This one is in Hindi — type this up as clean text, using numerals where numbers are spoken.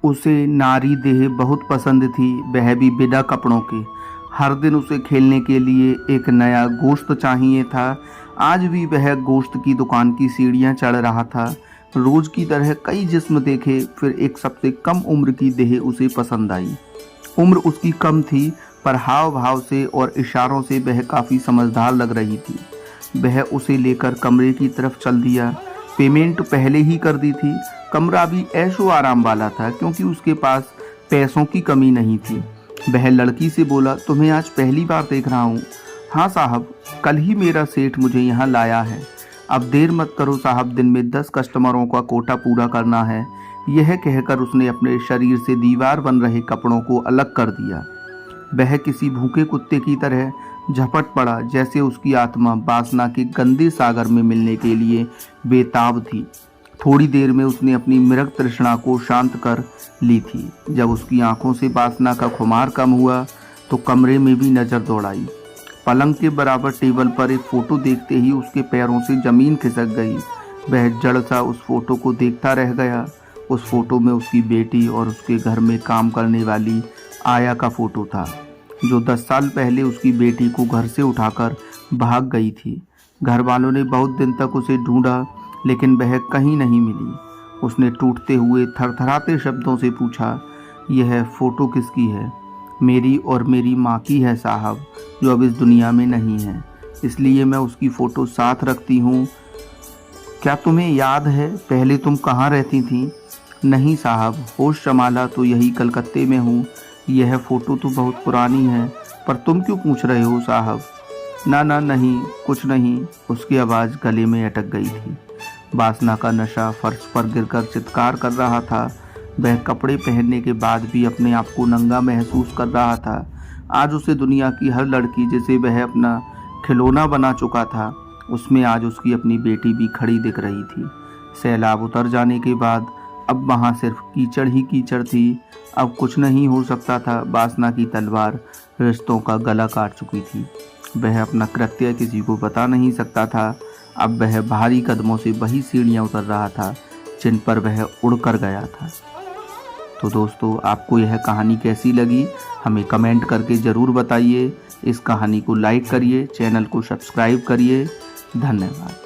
उसे नारी देह बहुत पसंद थी, वह भी बिना कपड़ों के। हर दिन उसे खेलने के लिए एक नया गोश्त चाहिए था। आज भी वह गोश्त की दुकान की सीढ़ियां चढ़ रहा था। रोज की तरह कई जिस्म देखे, फिर एक सबसे कम उम्र की देह उसे पसंद आई। उम्र उसकी कम थी, पर हाव भाव से और इशारों से वह काफ़ी समझदार लग रही थी। वह उसे लेकर कमरे की तरफ चल दिया। पेमेंट पहले ही कर दी थी। कमरा भी ऐशो आराम वाला था, क्योंकि उसके पास पैसों की कमी नहीं थी। वह लड़की से बोला, तुम्हें आज पहली बार देख रहा हूँ। हाँ साहब, कल ही मेरा सेठ मुझे यहाँ लाया है। अब देर मत करो साहब, दिन में 10 कस्टमरों का कोटा पूरा करना है। यह कहकर उसने अपने शरीर से दीवार बन रहे कपड़ों को अलग कर दिया। वह किसी भूखे कुत्ते की तरह झपट पड़ा, जैसे उसकी आत्मा वासना के गंदे सागर में मिलने के लिए बेताब थी। थोड़ी देर में उसने अपनी मृग तृष्णा को शांत कर ली थी। जब उसकी आंखों से वासना का खुमार कम हुआ तो कमरे में भी नजर दौड़ाई। पलंग के बराबर टेबल पर एक फोटो देखते ही उसके पैरों से जमीन खिसक गई। वह जड़ सा उस फोटो को देखता रह गया। उस फोटो में उसकी बेटी और उसके घर में काम करने वाली आया का फोटो था, जो 10 साल पहले उसकी बेटी को घर से उठाकर भाग गई थी। घर वालों ने बहुत दिन तक उसे ढूंढा, लेकिन वह कहीं नहीं मिली। उसने टूटते हुए थरथराते शब्दों से पूछा, यह फ़ोटो किसकी है? मेरी और मेरी माँ की है साहब, जो अब इस दुनिया में नहीं है, इसलिए मैं उसकी फ़ोटो साथ रखती हूँ। क्या तुम्हें याद है पहले तुम कहाँ रहती थी? नहीं साहब, होश संभाला तो यही कलकत्ते में हूँ। यह फ़ोटो तो बहुत पुरानी है, पर तुम क्यों पूछ रहे हो साहब? ना ना, नहीं कुछ नहीं। उसकी आवाज़ गले में अटक गई थी। वासना का नशा फर्श पर गिरकर चित्कार कर रहा था। वह कपड़े पहनने के बाद भी अपने आप को नंगा महसूस कर रहा था। आज उसे दुनिया की हर लड़की जिसे वह अपना खिलौना बना चुका था, उसमें आज उसकी अपनी बेटी भी खड़ी दिख रही थी। सैलाब उतर जाने के बाद अब वहाँ सिर्फ कीचड़ ही कीचड़ थी। अब कुछ नहीं हो सकता था। वासना की तलवार रिश्तों का गला काट चुकी थी। वह अपना कृत्य किसी को बता नहीं सकता था। अब वह भारी कदमों से वही सीढ़ियाँ उतर रहा था जिन पर वह उड़कर गया था। तो दोस्तों, आपको यह कहानी कैसी लगी हमें कमेंट करके ज़रूर बताइए। इस कहानी को लाइक करिए, चैनल को सब्सक्राइब करिए। धन्यवाद।